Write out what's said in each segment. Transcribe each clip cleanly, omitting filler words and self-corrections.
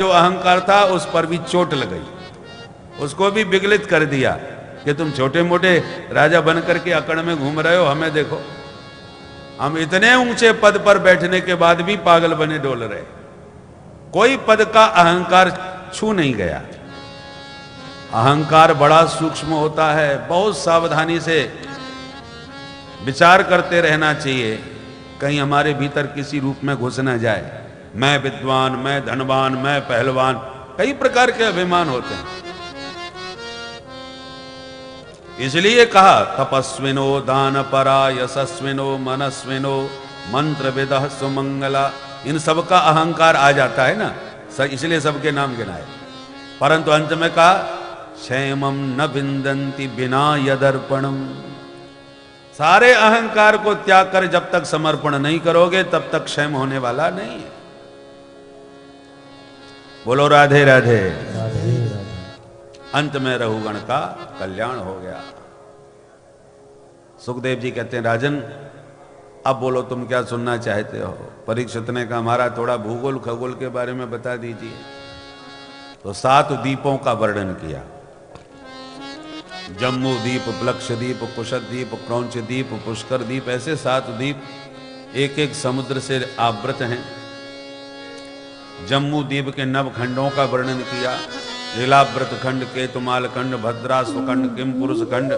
जो अहंकार था उस पर भी चोट लग गई, उसको भी विगलित कर दिया कि तुम छोटे मोटे राजा बन करके अकड़ में घूम रहे हो, हमें देखो, हम इतने ऊंचे पद पर बैठने के बाद भी पागल बने डोल रहे। कोई पद का अहंकार छू नहीं गया। अहंकार बड़ा सूक्ष्म होता है, बहुत सावधानी से विचार करते रहना चाहिए, कहीं हमारे भीतर किसी रूप में घुस न जाए। मैं विद्वान, मैं धनवान, मैं पहलवान, कई प्रकार के अभिमान होते हैं। इसलिए कहा तपस्विनो दानपरा यशस्विनो मनस्विनो मंत्रविदः सुमंगला। इन सब का अहंकार आ जाता है ना, इसलिए सबके नाम गिनाए। परंतु अंत में कहा क्षेमम न विंदन्ति बिना यदर्पणम। सारे अहंकार को त्याग कर जब तक समर्पण नहीं करोगे तब तक क्षेम होने वाला नहीं है। बोलो राधे राधे। राधे राधे। अंत में रघुगण का कल्याण हो गया। सुखदेव जी कहते हैं राजन अब बोलो तुम क्या सुनना चाहते हो। परीक्षित ने कहा हमारा थोड़ा भूगोल खगोल के बारे में बता दीजिए। तो 7 द्वीपों का वर्णन किया। जम्मू द्वीप, प्लक्ष द्वीप, कुशद द्वीप, क्रौंच द्वीप, पुष्कर द्वीप, ऐसे 7 द्वीप एक एक समुद्र से आवृत हैं। जम्मू द्वीप के 9 खंडों का वर्णन किया। लीलाव्रत खंड, केतुमाल खंड, भद्रासु खंड, किम पुरुष खंड,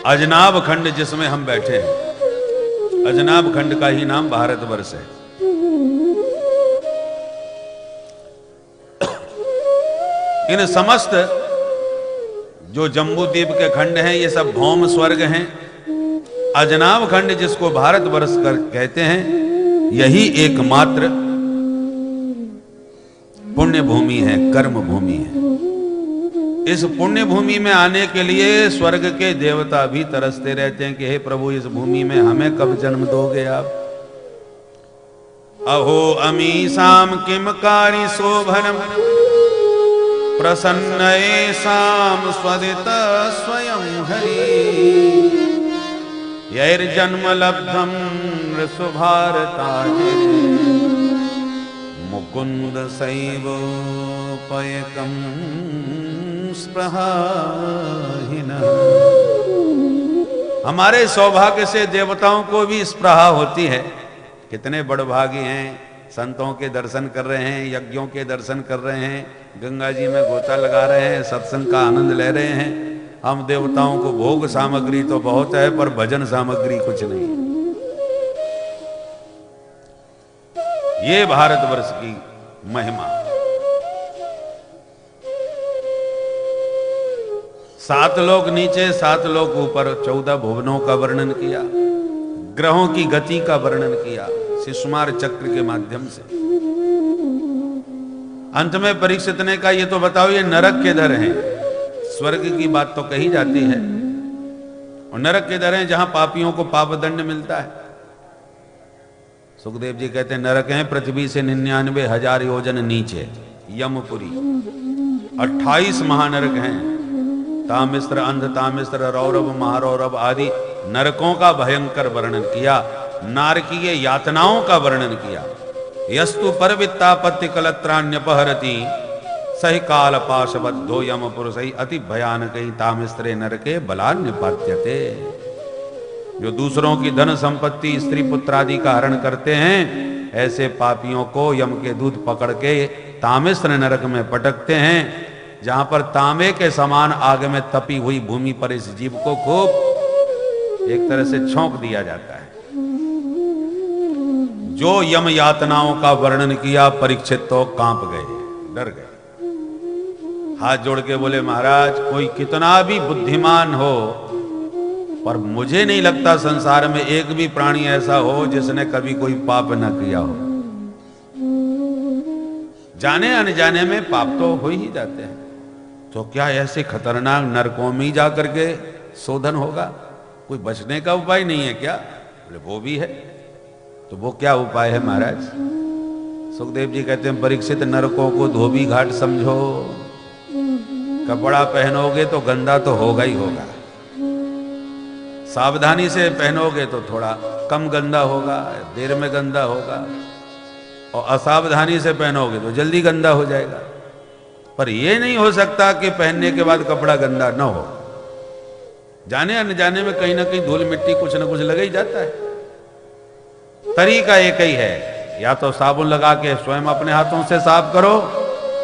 अजनाब खंड जिसमें हम बैठे हैं। अजनाब खंड का ही नाम भारतवर्ष है। इन समस्त जो जम्बू द्वीप के खंड हैं ये सब भौम स्वर्ग हैं। अजनाब खंड जिसको भारतवर्ष कहते हैं यही एकमात्र पुण्य भूमि है, कर्म भूमि है। इस पुण्य भूमि में आने के लिए स्वर्ग के देवता भी तरसते रहते हैं कि हे प्रभु इस भूमि में हमें कब जन्म दोगे आप। अहो अमीसाम किम कारी शोभनम प्रसन्न साम स्वदित स्वयं हरि यैर्जन्म लब्धम सुभारताजिरे मुकुंद सैवोपयकम स्पृहाहीन। हमारे सौभाग्य से देवताओं को भी स्पृहा होती है। कितने बड़भागी हैं, संतों के दर्शन कर रहे हैं, यज्ञों के दर्शन कर रहे हैं, गंगा जी में गोता लगा रहे हैं, सत्संग का आनंद ले रहे हैं। हम देवताओं को भोग सामग्री तो बहुत है पर भजन सामग्री कुछ नहीं है। ये भारतवर्ष की महिमा। 7 लोक नीचे 7 लोक ऊपर 14 भुवनों का वर्णन किया। ग्रहों की गति का वर्णन किया शिशुमार चक्र के माध्यम से। अंत में परीक्षित ने कहा ये तो बताओ ये नरक किधर है। स्वर्ग की बात तो कही जाती है और नरक किधर है जहां पापियों को पाप दंड मिलता है। सुखदेव जी कहते हैं नरक है पृथ्वी से 99,000 योजन नीचे यमपुरी। 28 महानरक हैं। तामिस्र, अंध तामिस्र, रौरव, महारौरव आदि नरकों का भयंकर वर्णन किया। नारकीय यातनाओं का वर्णन किया। यस्तु परवित्तापत्ति कलत्राण्यपहरति सहि काल पाशबद्धो यम पुरुषै अति भयानक तामिस्त्रे नरके बलान्यपात्यते। जो दूसरों की धन संपत्ति, स्त्री पुत्र आदि का हरण करते हैं ऐसे पापियों को यम के दूत पकड़ के तामिस्त्र नरक में पटकते हैं, जहां पर तांबे के समान आग में तपी हुई भूमि पर इस जीव को खूब एक तरह से छौंक दिया जाता है। जो यम यातनाओं का वर्णन किया परीक्षित तो कांप गए, डर गए। हाथ जोड़ के बोले महाराज कोई कितना भी बुद्धिमान हो पर मुझे नहीं लगता संसार में एक भी प्राणी ऐसा हो जिसने कभी कोई पाप न किया हो। जाने अनजाने में पाप तो हो ही जाते हैं, तो क्या ऐसे खतरनाक नरकों में जा करके शोधन होगा? कोई बचने का उपाय नहीं है क्या? बोले वो भी है। तो वो क्या उपाय है महाराज? सुखदेव जी कहते हैं परीक्षित नरकों को धोबी घाट समझो। कपड़ा पहनोगे तो गंदा तो होगा ही होगा, सावधानी से पहनोगे तो थोड़ा कम गंदा होगा, देर में गंदा होगा। और असावधानी से पहनोगे तो जल्दी गंदा हो जाएगा। पर यह नहीं हो सकता कि पहनने के बाद कपड़ा गंदा न हो। जाने अनजाने में कहीं ना कहीं धूल मिट्टी कुछ ना कुछ लगा ही जाता है। तरीका एक ही है, या तो साबुन लगा के स्वयं अपने हाथों से साफ करो,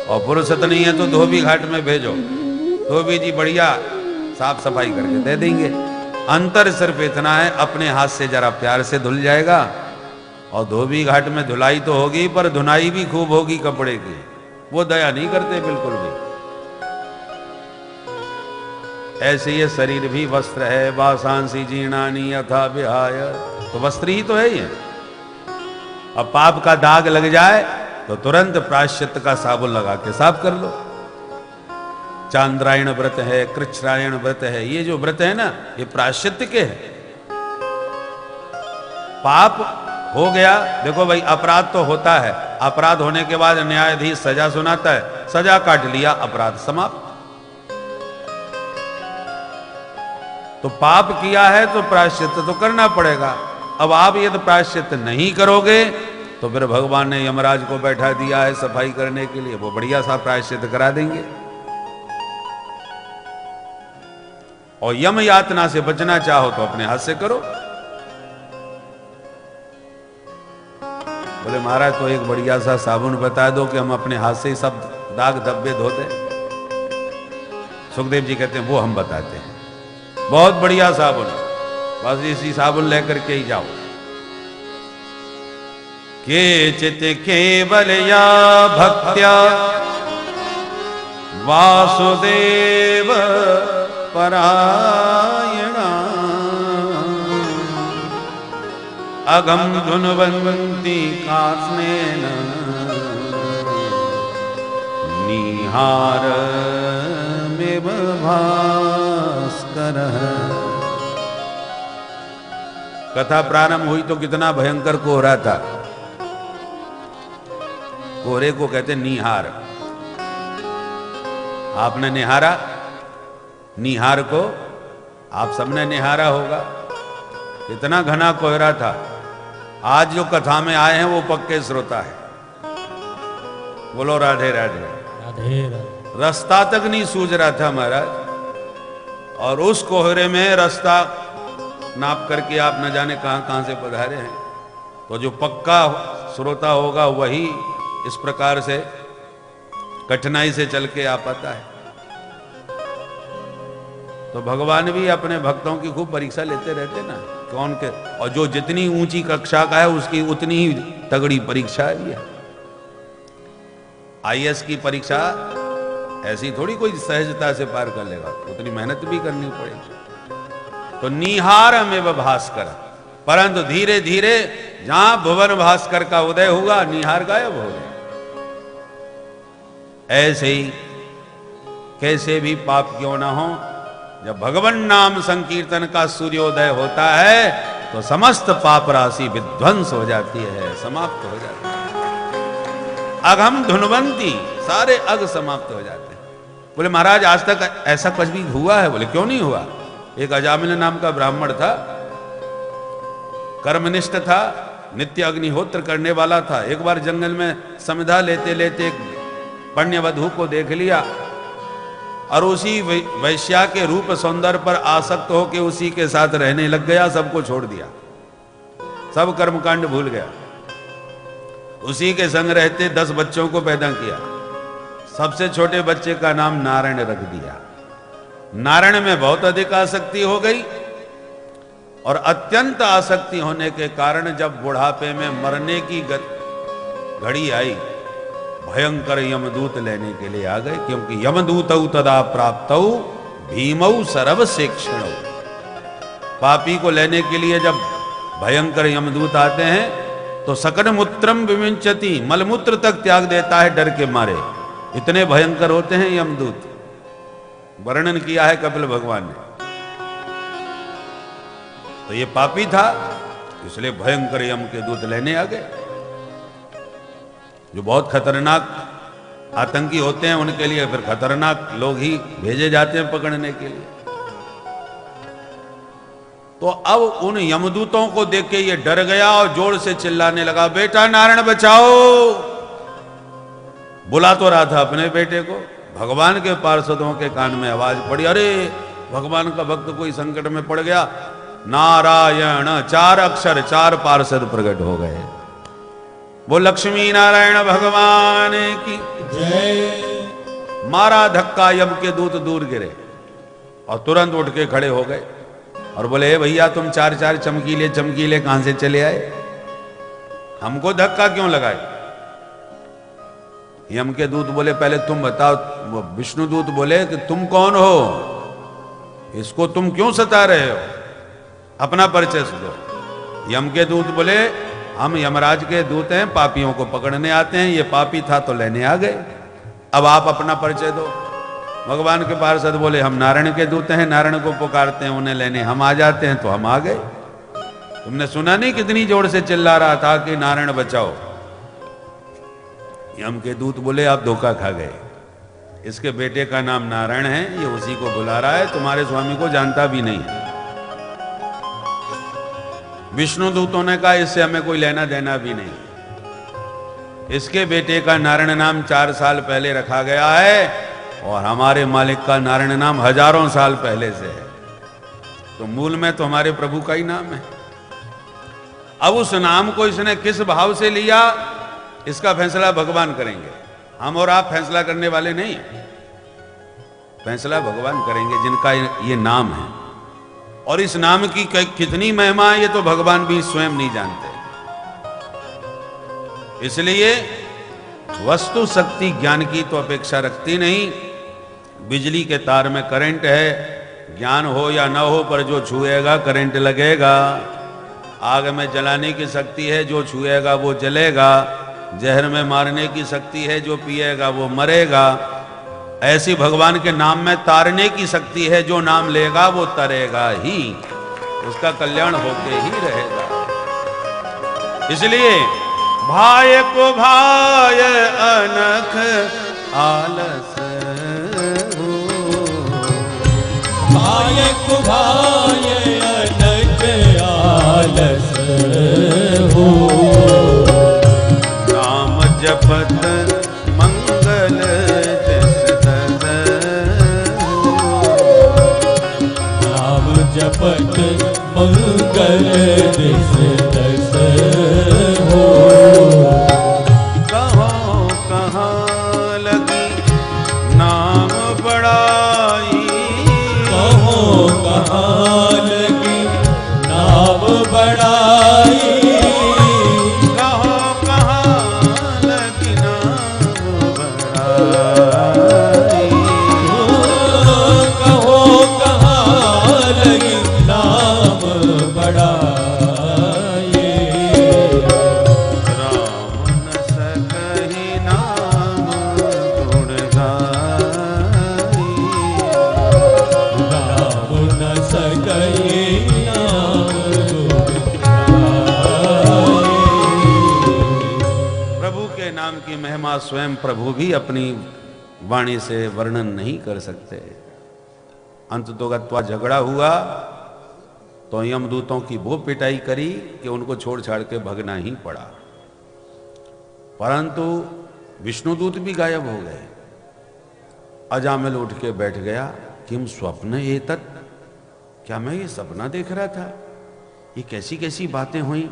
और फुर्सत नहीं है तो धोबी घाट में भेजो, धोबी जी बढ़िया साफ सफाई करके दे देंगे। अंतर सिर्फ इतना है, अपने हाथ से जरा प्यार से धुल जाएगा, और धोबी घाट में धुलाई तो होगी पर धुनाई भी खूब होगी कपड़े की। वो दया नहीं करते बिल्कुल भी। ऐसे ये शरीर भी वस्त्र है, वासांसी जीर्णानि यथा विहाय, तो वस्त्र ही तो है ये। अब पाप का दाग लग जाए तो तुरंत प्रायश्चित्त का साबुन लगा के साफ कर लो। चांद्रायण व्रत है, कृच्छ्रायण व्रत है, ये जो व्रत है ना, ये प्रायश्चित्त के हैं। पाप हो गया, देखो भाई अपराध तो होता है, अपराध होने के बाद न्यायाधीश सजा सुनाता है, सजा काट लिया, अपराध समाप्त। तो पाप किया है तो प्रायश्चित्त तो करना पड़ेगा। अब आप यदि प्रायश्चित्त नहीं करोगे तो फिर भगवान ने यमराज को बैठा दिया है सफाई करने के लिए, वो बढ़िया सा प्रायश्चित्त करा देंगे। और यम यातना से बचना चाहो तो अपने हाथ से करो। बोले महाराज तो एक बढ़िया सा साबुन बता दो कि हम अपने हाथ से ही सब दाग धब्बे धोते। सुखदेव जी कहते हैं वो हम बताते हैं, बहुत बढ़िया साबुन, बस इसी साबुन लेकर के ही जाओ। केचित् केवलया भक्त्या वासुदेव परायणा अगम धुन्वन्ति कास्नेन निहारमेव भास्करः। कथा प्रारंभ हुई तो कितना भयंकर कोहरा था। कोहरे को कहते निहार। आपने निहारा, निहार को आप सबने निहारा होगा, इतना घना कोहरा था। आज जो कथा में आए हैं वो पक्के श्रोता है। बोलो राधे राधे। राधे राधे। रास्ता तक नहीं सूझ रहा था महाराज, और उस कोहरे में रास्ता नाप करके आप न जाने कहां कहां से पधारे हैं। तो जो पक्का श्रोता होगा वही इस प्रकार से कठिनाई से चल के आ पाता है। तो भगवान भी अपने भक्तों की खूब परीक्षा लेते रहते ना, कौन के, और जो जितनी ऊंची कक्षा का है उसकी उतनी ही तगड़ी परीक्षा भी है। आईएएस की परीक्षा ऐसी थोड़ी कोई सहजता से पार कर लेगा, उतनी मेहनत भी करनी पड़ेगी। तो निहार में वह भास्कर, परंतु धीरे धीरे जहां भुवन भास्कर का उदय हुआ निहार गायब हो गया। ऐसे ही कैसे भी पाप क्यों ना हो, जब भगवान नाम संकीर्तन का सूर्योदय होता है तो समस्त पाप राशि विध्वंस हो जाती है, समाप्त हो जाती है। अघम धुन्वंती, सारे अग समाप्त हो जाते हैं। बोले महाराज आज तक ऐसा कुछ भी हुआ है? बोले क्यों नहीं हुआ। एक अजामिल नाम का ब्राह्मण था, कर्मनिष्ठ था, नित्य अग्निहोत्र करने वाला था। एक बार जंगल में समिधा लेते लेते एक पुण्यवधू को देख लिया और उसी वैश्या के रूप सौंदर्य पर आसक्त होकर उसी के साथ रहने लग गया। सबको छोड़ दिया, सब कर्मकांड भूल गया। उसी के संग रहते 10 बच्चों को पैदा किया। सबसे छोटे बच्चे का नाम नारायण रख दिया। नारायण में बहुत अधिक आसक्ति हो गई, और अत्यंत आसक्ति होने के कारण जब बुढ़ापे में मरने की घड़ी आई, भयंकर यमदूत लेने के लिए आ गए। क्योंकि यमदूतौ तदा प्राप्तौ भीमौ सर्वसेक्षणौ। पापी को लेने के लिए जब भयंकर यमदूत आते हैं तो सकन मूत्रम विमिंचति, मलमूत्र तक त्याग देता है डर के मारे। इतने भयंकर होते हैं यमदूत, वर्णन किया है कपिल भगवान ने। तो ये पापी था, इसलिए भयंकर यम के दूत लेने आ गए। जो बहुत खतरनाक आतंकी होते हैं उनके लिए फिर खतरनाक लोग ही भेजे जाते हैं पकड़ने के लिए। तो अब उन यमदूतों को देख के ये डर गया और जोर से चिल्लाने लगा, बेटा नारायण बचाओ। बुला तो रहा था अपने बेटे को, भगवान के पार्षदों के कान में आवाज पड़ी, अरे भगवान का भक्त कोई संकट में पड़ गया। नारायण, 4 अक्षर, 4 पार्षद प्रकट हो गए। वो लक्ष्मी नारायण भगवान की जय। मारा धक्का, यम के दूत दूर गिरे और तुरंत उठ के खड़े हो गए और बोले, हे भैया तुम 4 चमकीले चमकीले कहां से चले आए, हमको धक्का क्यों लगाए? यम के दूत बोले, पहले तुम बताओ। विष्णु दूत बोले कि तुम कौन हो, इसको तुम क्यों सता रहे हो, अपना परिचय दो। यम के दूत बोले, हम यमराज के दूत हैं, पापियों को पकड़ने आते हैं, ये पापी था तो लेने आ गए, अब आप अपना परिचय दो। भगवान के पार्षद बोले, हम नारायण के दूत हैं, नारायण को पुकारते हैं, उन्हें लेने हम आ जाते हैं, तो हम आ गए। तुमने सुना नहीं कितनी जोर से चिल्ला रहा था कि नारायण बचाओ। यम के दूत बोले, आप धोखा खा गए, इसके बेटे का नाम नारायण है, ये उसी को बुला रहा है, तुम्हारे स्वामी को जानता भी नहीं है। विष्णु दूतों ने कहा, इससे हमें कोई लेना देना भी नहीं, इसके बेटे का नारायण नाम 4 साल पहले रखा गया है और हमारे मालिक का नारायण नाम हजारों साल पहले से है, तो मूल में तो हमारे प्रभु का ही नाम है। अब उस नाम को इसने किस भाव से लिया, इसका फैसला भगवान करेंगे, हम और आप फैसला करने वाले नहीं हैं। फैसला भगवान करेंगे जिनका ये नाम है, और इस नाम की कितनी महिमा है ये तो भगवान भी स्वयं नहीं जानते। इसलिए वस्तु शक्ति ज्ञान की तो अपेक्षा रखती नहीं। बिजली के तार में करंट है, ज्ञान हो या ना हो, पर जो छुएगा करंट लगेगा। आग में जलाने की शक्ति है, जो छुएगा वो जलेगा। जहर में मारने की शक्ति है, जो पिएगा वो मरेगा। ऐसी भगवान के नाम में तारने की शक्ति है, जो नाम लेगा वो तरेगा ही, उसका कल्याण होके ही रहेगा। इसलिए भाय को भाय अनख आलस, भाय को भाय अनख आलस हो, नाम जपत मंगल जपत मंगल दिस दस हो। कहो कहाँ लगी नाम बड़ाई, कहो कहाँ लगी नाम बड़ाई, कहो कहाँ लगी नाम बड़ाई, कहो कहाँ लगी नाम बड़ाई। राम न सकहि नाम गुण गाई, राम न सकहि नाम गुण गाई। प्रभु के नाम की महिमा स्वयं प्रभु भी अपनी वाणी से वर्णन नहीं कर सकते। अंत तो गत्वा झगड़ा हुआ तो यमदूतों की वो पिटाई करी कि उनको छोड़ छाड़ के भगना ही पड़ा। परंतु विष्णुदूत भी गायब हो गए। अजामिल उठ के बैठ गया, किम स्वप्न एतत्, क्या मैं ये सपना देख रहा था? ये कैसी कैसी बातें हुई?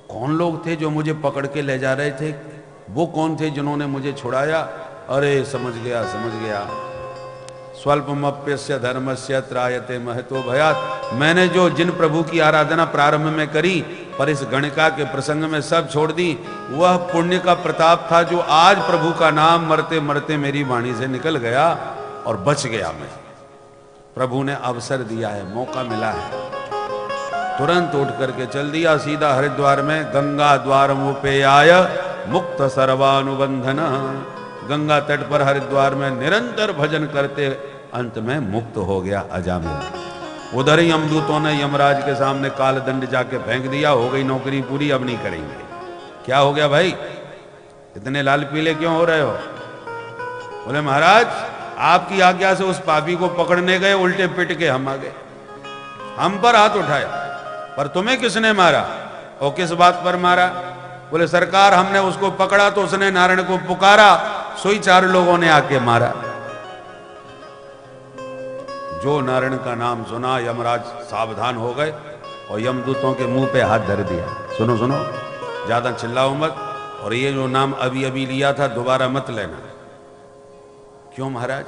कौन लोग थे जो मुझे पकड़ के ले जा रहे थे? वो कौन थे जिन्होंने मुझे छुड़ाया? अरे समझ गया समझ गया। स्वल्पमप्यस्य धर्मस्य त्रायते महतो भयात्। मैंने जो जिन प्रभु की आराधना प्रारंभ में करी पर इस गणिका के प्रसंग में सब छोड़ दी, वह पुण्य का प्रताप था जो आज प्रभु का नाम मरते मरते मेरी वाणी से निकल गया और बच गया मैं। प्रभु ने अवसर दिया है, मौका मिला है। तुरंत उठ करके चल दिया सीधा हरिद्वार में। गंगा द्वार मुपेयाय मुक्त सर्वानुबंधन। गंगा तट पर हरिद्वार में निरंतर भजन करते अंत में मुक्त हो गया अजामिल। उधर ही यमदूतों ने यमराज के सामने काल दंड जाके फेंक दिया। हो गई नौकरी पूरी, अब नहीं करेंगे। क्या हो गया भाई, इतने लाल पीले क्यों हो रहे हो? बोले महाराज आपकी आज्ञा से उस पापी को पकड़ने गए, उल्टे पिट के हम आ गए। हम पर हाथ उठाया, पर तुम्हें किसने मारा और किस बात पर मारा? बोले सरकार हमने उसको पकड़ा तो उसने नारायण को पुकारा, सोई 4 लोगों ने आके मारा। जो नारायण का नाम सुना यमराज सावधान हो गए और यमदूतों के मुंह पे हाथ धर दिया। सुनो सुनो, ज्यादा चिल्लाओ मत, और ये जो नाम अभी अभी लिया था दोबारा मत लेना। क्यों महाराज?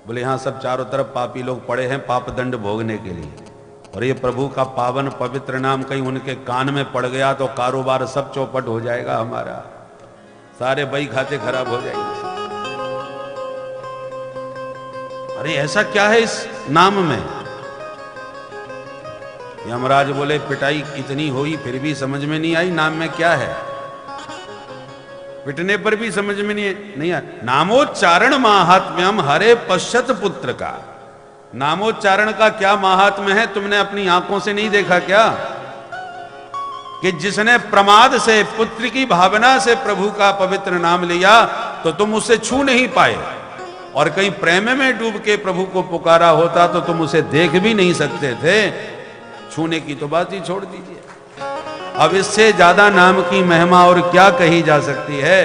बोले यहां सब चारों तरफ पापी लोग पड़े हैं पाप दंड भोगने के लिए, और ये प्रभु का पावन पवित्र नाम कहीं उनके कान में पड़ गया तो कारोबार सब चौपट हो जाएगा, हमारा सारे बही खाते खराब हो जाएंगे। अरे ऐसा क्या है इस नाम में? यमराज बोले पिटाई इतनी हुई फिर भी समझ में नहीं आई नाम में क्या है। पिटने पर भी समझ में नहीं आया। नामोच्चारण महात्म्यम हरे पश्यत पुत्र का। नामोच्चारण का क्या महात्म्य है तुमने अपनी आंखों से नहीं देखा क्या? कि जिसने प्रमाद से पुत्र की भावना से प्रभु का पवित्र नाम लिया तो तुम उसे छू नहीं पाए, और कहीं प्रेम में डूब के प्रभु को पुकारा होता तो तुम उसे देख भी नहीं सकते थे। छूने की तो बात ही छोड़ दीजिए। अब इससे ज्यादा नाम की महिमा और क्या कही जा सकती है?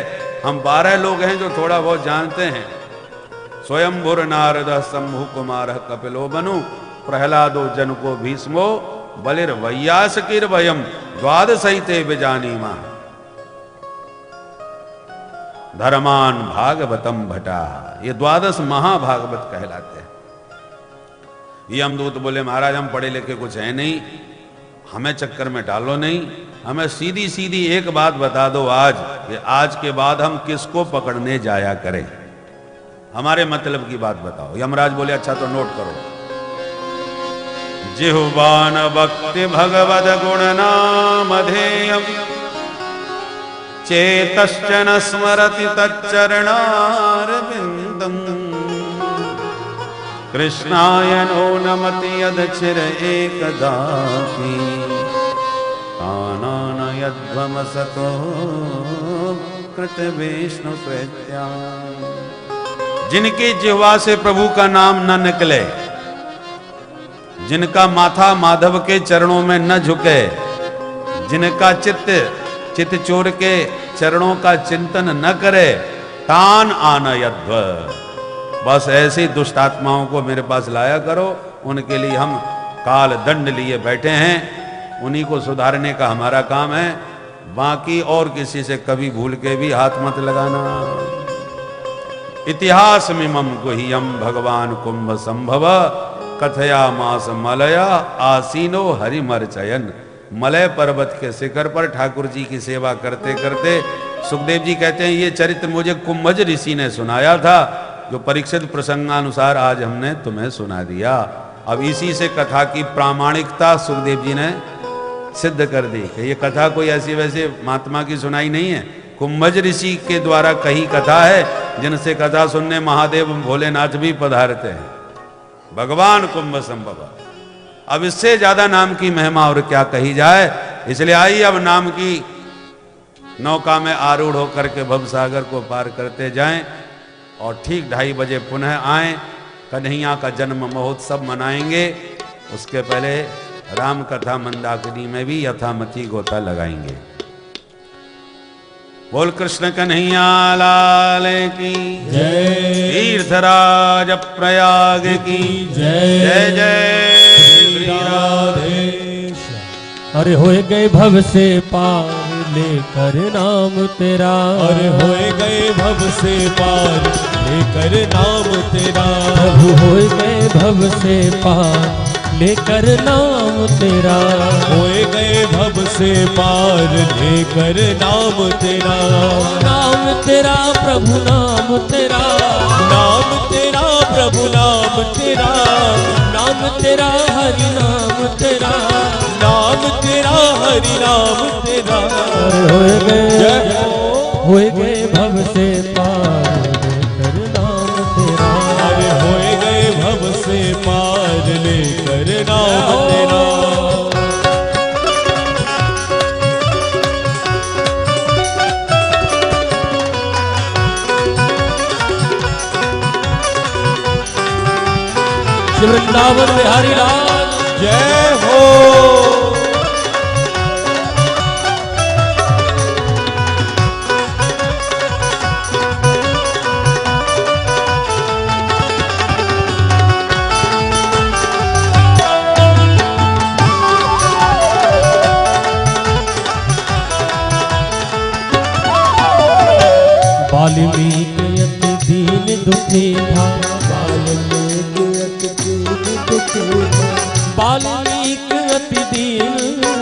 हम 12 लोग हैं जो थोड़ा बहुत जानते हैं। स्वयंभुर नारद शंभु कुमार कपिलो बनु प्रहलादो जनको भीष्मो बलिर वैयास किर वयम द्वादशैते बिजानीमा धर्मान भागवतम भटा। ये 12 महाभागवत कहलाते हैं। ये यमदूत बोले महाराज हम पढ़े लिखे कुछ है नहीं, हमें चक्कर में डालो नहीं, हमें सीधी सीधी एक बात बता दो आज के बाद हम किसको पकड़ने जाया करें, हमारे मतलब की बात बताओ। यमराज बोले अच्छा तो नोट करो। जिह्वान भक्ति भगवद गुण नामधेयम चेतश्च न स्मरति तच्चरणारविंदम कृष्णाय नो नमति यदचिर एकदापि कानन यद्भमसतो कृत विष्णु प्रेत्या। जिनकी जिह्वा से प्रभु का नाम न निकले, जिनका माथा माधव के चरणों में न झुके, जिनका चित्त चोर के चरणों का चिंतन न करे, तान आनयध्व। बस ऐसी दुष्ट आत्माओं को मेरे पास लाया करो, उनके लिए हम काल दंड लिए बैठे हैं, उन्हीं को सुधारने का हमारा काम है। बाकी और किसी से कभी भूल के भी हाथ मत लगाना। इतिहास मिमम गुह्यम भगवान कुंभ संभव कथया मास मलया आसीनो हरिमर्चयन। मलय पर्वत के शिखर पर ठाकुर जी की सेवा करते करते सुखदेव जी कहते हैं ये चरित्र मुझे कुंभज ऋषि ने सुनाया था, जो परीक्षित प्रसंगानुसार आज हमने तुम्हें सुना दिया। अब इसी से कथा की प्रामाणिकता सुखदेव जी ने सिद्ध कर दी कि ये कथा कोई ऐसी वैसे महात्मा की सुनाई नहीं है, कुंभज ऋषि के द्वारा कही कथा है, जिनसे कथा सुनने महादेव भोलेनाथ भी पधारते हैं। भगवान कुंभ संभव। अब इससे ज्यादा नाम की महिमा और क्या कही जाए। इसलिए आइए अब नाम की नौका में आरूढ़ होकर के भवसागर को पार करते जाएं और ठीक 2:30 बजे पुनः आएं। कन्हैया का जन्म महोत्सव मनाएंगे। उसके पहले राम कथा मंदाकिनी में भी यथामति गोता लगाएंगे। बोल कृष्ण कन्हैया लाल की जय। तीर्थराज प्रयाग की जय। जय श्री राधे। अरे होए गए भव से पार लेकर नाम तेरा। अरे होए गए भव से पार लेकर नाम तेरा। प्रभु होए गए भव से पार लेकर नाम तेरा। होए गए भव से पार लेकर नाम तेरा। नाम तेरा प्रभु नाम तेरा। नाम तेरा प्रभु नाम तेरा। नाम तेरा हरि नाम तेरा। नाम तेरा हरि नाम तेरा। होए गए भव से पार लेकर नाम तेरा। अरे होए गए भव से पार लेकर नाम तेरा। वृंदावन बिहारी लाल जय हो। वाल्मीकि अति दीन दुखी था, वाल्मीकि अति दीन दुखी था, वाल्मीकि अति दीन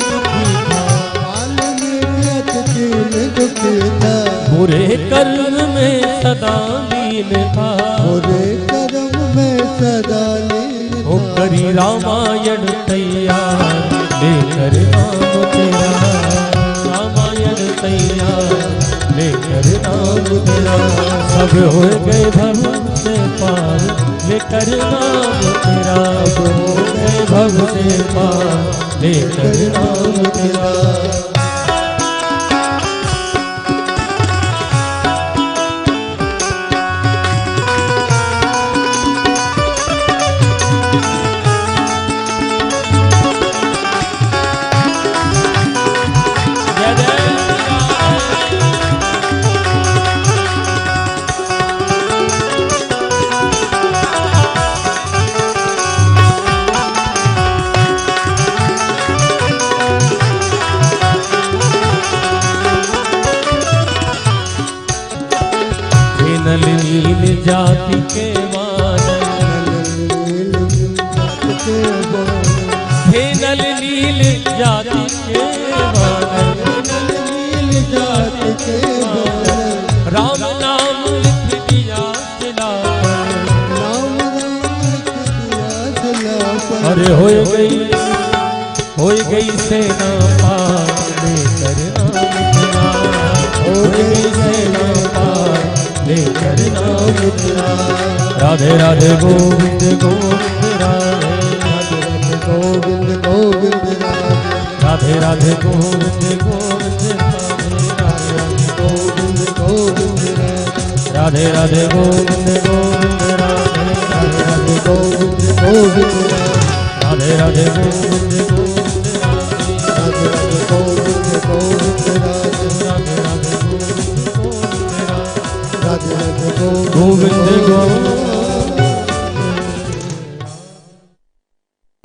दुखी था, वाल्मीकि अति दीन दुखी था, बुरे कर्म में सदा लीन था, बुरे कर्म में सदा लीन ओ था। करी रामायण तैयार लेकर नाम तेरा, रामायण तैयार लेकर नाम तेरा, सब हो गए भव से पार लेकर नाम तेरा, सब हो गए भव से पार लेकर नाम तेरा। नील जाति के हे नल नील जाति के राम नाम लिख दिया सिला पर, अरे हो गई सेना पार लेकर नाम तेरा, हो गई सेना पार लेकर नाम तेरा। राधे राधे गोविंद गोविंद राधे गोविंद गोविंद राधे राधे गोविंद गोविंद राधे राधे गोविंद गोविंद राधे राधे गोविंद गोविंद राधे राधे गोविंद गोविंद राधे राधे गोविंद गोविंद राधे राधे गोविंद गोविंद राधे राधे गोविंद गोविंद